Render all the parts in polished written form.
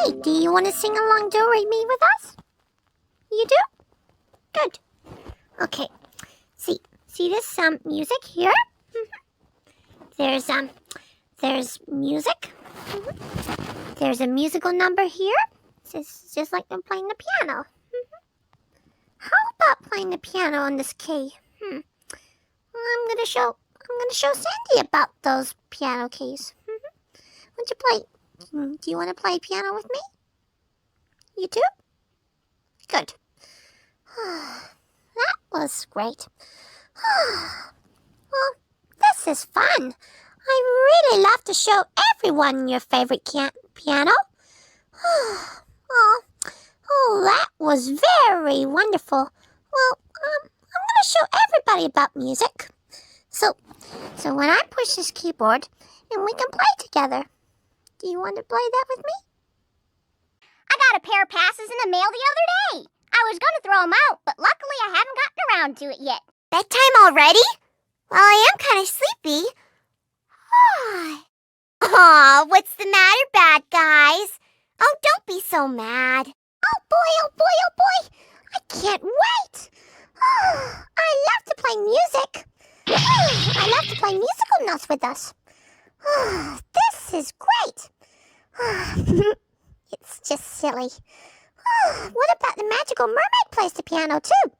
Hey, do you want to sing along Do Re Mi with us? You do? Good. Okay. See this music here? There's music. There's a musical number here. It's just like I'm playing the piano. How about playing the piano on this key? Well, I'm gonna show Sandy about those piano keys. Won't you play? Do you want to play piano with me? You do? Good. That was great. Well, this is fun. I really love to show everyone your favorite piano. Oh, that was very wonderful. Well, I'm going to show everybody about music. So when I push this keyboard, and we can play together. Do you want to play that with me? I got a pair of passes in the mail the other day. I was going to throw them out, but luckily I haven't gotten around to it yet. Bedtime already? Well, I am kind of sleepy. Aw, what's the matter, bad guys? Oh, don't be so mad. Oh boy, I can't wait. I love to play music. I love to play musical notes with us. This is great. It's just silly. What about the magical mermaid plays the piano too?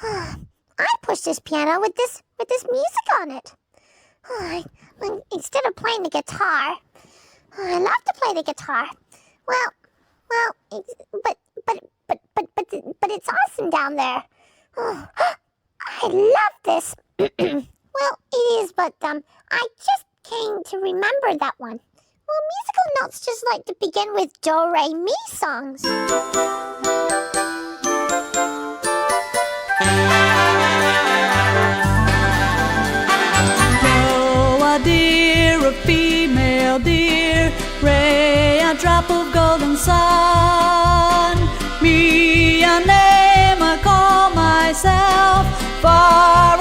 I push this piano with this music on it. Instead of playing the guitar, I love to play the guitar. Well, but it's awesome down there. I love this. Well, it is, but I just came to remember that one. Well, musical notes just like to begin with Do Re Mi songs. Do a deer, a female deer, Re a drop of golden sun. Me a name I call myself, far